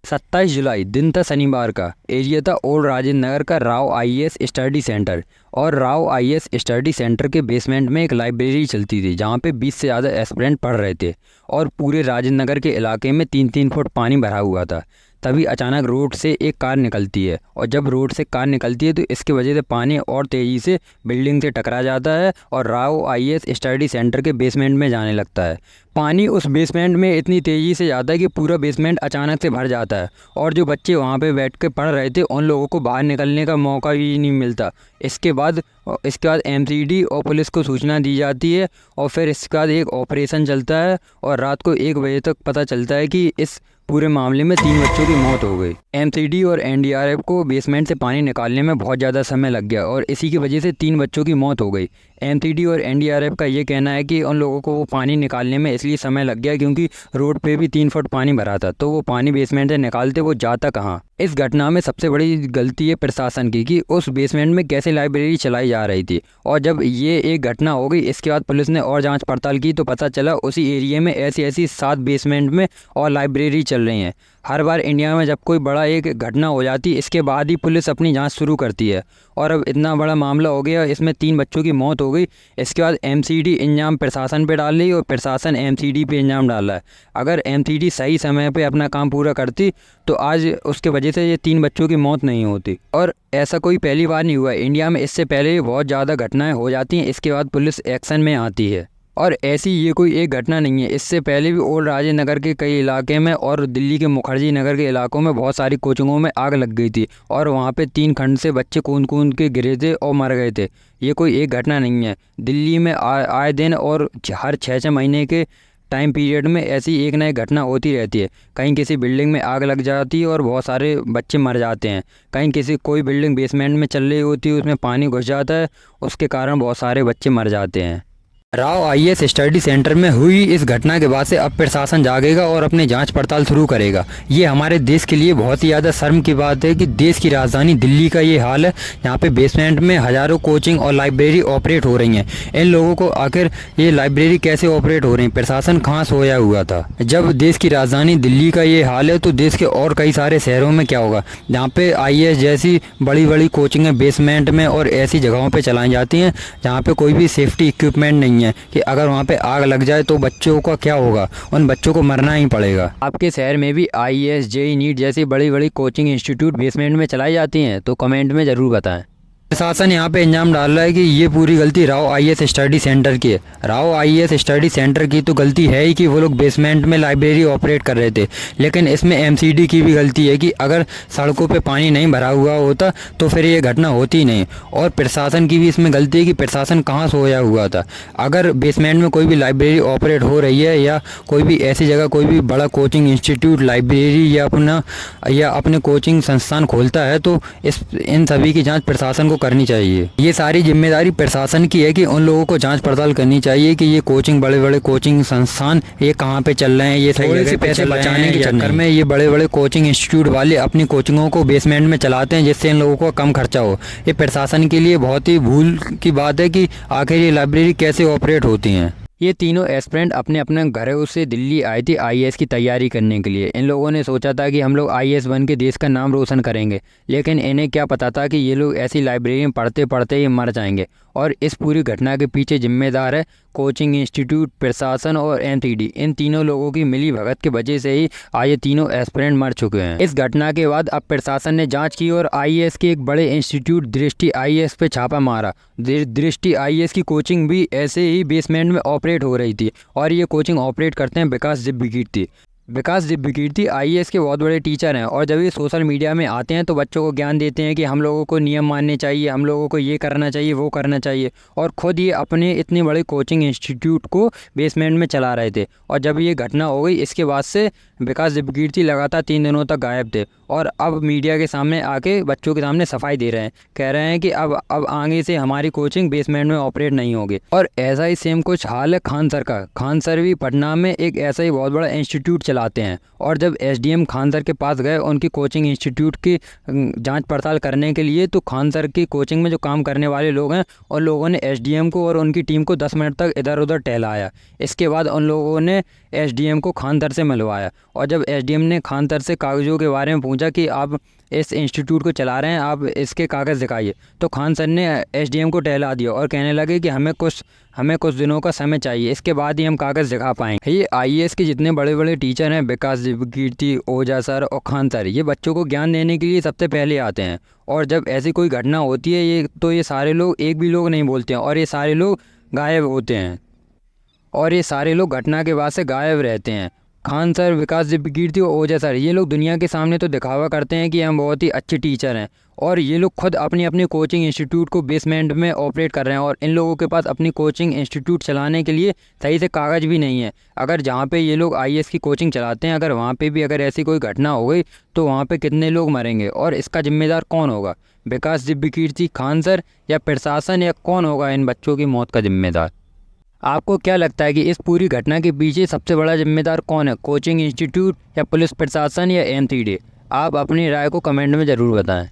27 जुलाई दिन था शनिवार का। एरिया था ओल्ड राजेंद्र नगर का राव आईएएस स्टडी सेंटर। और राव आईएएस स्टडी सेंटर के बेसमेंट में एक लाइब्रेरी चलती थी जहाँ पे 20 से ज़्यादा एस्पिरेंट पढ़ रहे थे। और पूरे राजेंद्र नगर के इलाके में 3-3 फुट पानी भरा हुआ था। तभी अचानक रोड से एक कार निकलती है, और जब रोड से कार निकलती है तो इसकी वजह से पानी और तेज़ी से बिल्डिंग से टकरा जाता है और राव आईएएस स्टडी सेंटर के बेसमेंट में जाने लगता है। पानी उस बेसमेंट में इतनी तेज़ी से जाता है कि पूरा बेसमेंट अचानक से भर जाता है, और जो बच्चे वहाँ पे बैठ के पढ़ रहे थे उन लोगों को बाहर निकलने का मौका ही नहीं मिलता। इसके बाद एमसीडी और पुलिस को सूचना दी जाती है, और फिर इसके बाद एक ऑपरेशन चलता है, और रात को 1 बजे तक पता चलता है कि इस पूरे मामले में 3 बच्चों की मौत हो गई। एमसीडी और एनडीआरएफ को बेसमेंट से पानी निकालने में बहुत ज़्यादा समय लग गया, और इसी की वजह से 3 बच्चों की मौत हो गई। एमसीडी और एनडीआरएफ का ये कहना है कि उन लोगों को वो पानी निकालने में इसलिए समय लग गया क्योंकि रोड पे भी 3 फुट पानी भरा था, तो वो पानी बेसमेंट से निकालते वो जाता कहाँ। इस घटना में सबसे बड़ी गलती है प्रशासन की कि उस बेसमेंट में कैसे लाइब्रेरी चलाई जा रही थी। और जब ये एक घटना हो गई, इसके बाद पुलिस ने और जांच पड़ताल की तो पता चला उसी एरिया में ऐसी 7 बेसमेंट में और लाइब्रेरी चल रही हैं। हर बार इंडिया में जब कोई बड़ा एक घटना हो जाती है इसके बाद ही पुलिस अपनी जांच शुरू करती है, और अब इतना बड़ा मामला हो गया, इसमें 3 बच्चों की मौत हो गई। इसके बाद एमसीडी इल्ज़ाम प्रशासन पे डाल रही और प्रशासन एमसीडी पे इल्ज़ाम डाल रहा है। अगर एमसीडी सही समय पे अपना काम पूरा करती तो आज उसके वजह से ये 3 बच्चों की मौत नहीं होती। और ऐसा कोई पहली बार नहीं हुआ है इंडिया में, इससे पहले भी बहुत ज़्यादा घटनाएँ हो जाती हैं, इसके बाद पुलिस एक्शन में आती है। और ऐसी ये कोई एक घटना नहीं है, इससे पहले भी ओल्ड राजेंद्र नगर के कई इलाके में और दिल्ली के मुखर्जी नगर के इलाकों में बहुत सारी कोचिंगों में आग लग गई थी, और वहाँ पे 3 खंड से बच्चे कूद कूद के गिरे थे और मर गए थे। ये कोई एक घटना नहीं है, दिल्ली में आए दिन और हर 6-6 महीने के टाइम पीरियड में ऐसी एक ना एक घटना होती रहती है। कहीं किसी बिल्डिंग में आग लग जाती है और बहुत सारे बच्चे मर जाते हैं, कहीं किसी कोई बिल्डिंग बेसमेंट में चल रही होती है उसमें पानी घुस जाता है, उसके कारण बहुत सारे बच्चे मर जाते हैं। राव आईएएस स्टडी सेंटर में हुई इस घटना के बाद से अब प्रशासन जागेगा और अपनी जांच पड़ताल शुरू करेगा। ये हमारे देश के लिए बहुत ही ज़्यादा शर्म की बात है कि देश की राजधानी दिल्ली का ये हाल है, यहाँ पे बेसमेंट में हज़ारों कोचिंग और लाइब्रेरी ऑपरेट हो रही हैं। इन लोगों को आखिर ये लाइब्रेरी कैसे ऑपरेट हो रही है, प्रशासन कहाँ सोया हुआ था। जब देश की राजधानी दिल्ली का ये हाल है तो देश के और कई सारे शहरों में क्या होगा, जहाँ पे आईएएस जैसी बड़ी बड़ी कोचिंगें बेसमेंट में और ऐसी जगहों पर चलाई जाती हैं जहाँ पे कोई भी सेफ्टी इक्विपमेंट नहीं है कि अगर वहाँ पे आग लग जाए तो बच्चों का क्या होगा, उन बच्चों को मरना ही पड़ेगा। आपके शहर में भी आईएएस जेईई नीट जैसी बड़ी बड़ी कोचिंग इंस्टीट्यूट बेसमेंट में चलाई जाती हैं तो कमेंट में ज़रूर बताएं। प्रशासन यहाँ पे इल्ज़ाम डाल रहा है कि ये पूरी गलती राव आईएएस स्टडी सेंटर की है। राव आईएएस स्टडी सेंटर की तो गलती है ही कि वो लोग बेसमेंट में लाइब्रेरी ऑपरेट कर रहे थे, लेकिन इसमें एमसीडी की भी गलती है कि अगर सड़कों पे पानी नहीं भरा हुआ होता तो फिर ये घटना होती नहीं। और प्रशासन की भी इसमें गलती है कि प्रशासन कहाँ सोया हुआ था। अगर बेसमेंट में कोई भी लाइब्रेरी ऑपरेट हो रही है या कोई भी ऐसी जगह कोई भी बड़ा कोचिंग इंस्टीट्यूट लाइब्रेरी या अपने कोचिंग संस्थान खोलता है तो इन सभी की जाँच प्रशासन को करनी चाहिए। ये सारी जिम्मेदारी प्रशासन की है कि उन लोगों को जांच पड़ताल करनी चाहिए कि ये कोचिंग बड़े बड़े कोचिंग संस्थान ये कहाँ पे चल रहे हैं। ये थोड़े से पैसे बचाने के चक्कर में ये बड़े बड़े कोचिंग इंस्टीट्यूट वाले अपनी कोचिंगों को बेसमेंट में चलाते हैं जिससे इन लोगों को कम खर्चा हो। ये प्रशासन के लिए बहुत ही भूल की बात है कि आखिर ये लाइब्रेरी कैसे ऑपरेट होती हैं। ये तीनों एस्पिरेंट अपने अपने घरों से दिल्ली आए थे आईएएस की तैयारी करने के लिए। इन लोगों ने सोचा था कि हम लोग आईएएस बन के देश का नाम रोशन करेंगे, लेकिन इन्हें क्या पता था कि ये लोग ऐसी लाइब्रेरी में पढ़ते पढ़ते ही मर जाएंगे। और इस पूरी घटना के पीछे जिम्मेदार है कोचिंग इंस्टीट्यूट, प्रशासन और एमसीडी। इन तीनों लोगों की मिली भगत की वजह से ही आज ये तीनों एस्पिरेंट मर चुके हैं। इस घटना के बाद अब प्रशासन ने जांच की और आईएएस के एक बड़े इंस्टीट्यूट दृष्टि आईएएस पे छापा मारा। दृष्टि आईएएस की कोचिंग भी ऐसे ही बेसमेंट में ऑपरेट हो रही थी, और ये कोचिंग ऑपरेट करते हैं विकास दिव्यकीर्ति। विकास दिव्यकीर्ति आईएएस के बहुत बड़े टीचर हैं, और जब ये सोशल मीडिया में आते हैं तो बच्चों को ज्ञान देते हैं कि हम लोगों को नियम मानने चाहिए, हम लोगों को ये करना चाहिए वो करना चाहिए, और ख़ुद ये अपने इतने बड़े कोचिंग इंस्टीट्यूट को बेसमेंट में चला रहे थे। और जब ये घटना हो गई इसके बाद से विकास दिव्यकीर्ति लगातार 3 दिनों तक गायब थे, और अब मीडिया के सामने आके बच्चों के सामने सफाई दे रहे हैं, कह रहे हैं कि अब आगे से हमारी कोचिंग बेसमेंट में ऑपरेट नहीं होगी। और ऐसा ही सेम कुछ हाल है खान सर का। खान सर भी पटना में एक ऐसा ही बहुत बड़ा इंस्टीट्यूट चलाते हैं, और जब एसडीएम खान सर के पास गए उनकी कोचिंग इंस्टीट्यूट की जांच पड़ताल करने के लिए, तो खान सर की कोचिंग में जो काम करने वाले लोग हैं और लोगों ने एसडीएम को और उनकी टीम को 10 मिनट तक इधर उधर टहलाया। इसके बाद उन लोगों ने एसडीएम को खान सर से मिलवाया, और जब एसडीएम ने खान सर से कागज़ों के बारे में पूछा कि आप इस इंस्टीट्यूट को चला रहे हैं, आप इसके कागज़ दिखाइए, तो खान सर ने एसडीएम को टहला दिया और कहने लगे कि हमें कुछ दिनों का समय चाहिए, इसके बाद ही हम कागज़ दिखा पाएंगे। ये आईएएस के जितने बड़े बड़े टीचर हैं, विकास कीर्ति, ओझा सर और खान सर, ये बच्चों को ज्ञान देने के लिए सबसे पहले आते हैं। और जब ऐसी कोई घटना होती है ये सारे लोग, एक भी लोग नहीं बोलते हैं और ये सारे लोग गायब होते हैं और ये सारे लोग घटना के बाद से गायब रहते हैं। खान सर, विकास कीर्ति और ओझा सर, ये लोग दुनिया के सामने तो दिखावा करते हैं कि हम बहुत ही अच्छे टीचर हैं, और ये लोग खुद अपनी अपनी कोचिंग इंस्टीट्यूट को बेसमेंट में ऑपरेट कर रहे हैं, और इन लोगों के पास अपनी कोचिंग इंस्टीट्यूट चलाने के लिए सही से कागज़ भी नहीं है। अगर जहाँ पे ये लोग आईएएस की कोचिंग चलाते हैं, अगर वहाँ पे भी अगर ऐसी कोई घटना हो गई तो वहाँ पे कितने लोग मरेंगे, और इसका जिम्मेदार कौन होगा? विकास कीर्ति, खान सर, या प्रशासन, या कौन होगा इन बच्चों की मौत का जिम्मेदार? आपको क्या लगता है कि इस पूरी घटना के पीछे सबसे बड़ा जिम्मेदार कौन है? कोचिंग इंस्टीट्यूट, या पुलिस प्रशासन, या एनसीडी? आप अपनी राय को कमेंट में ज़रूर बताएं।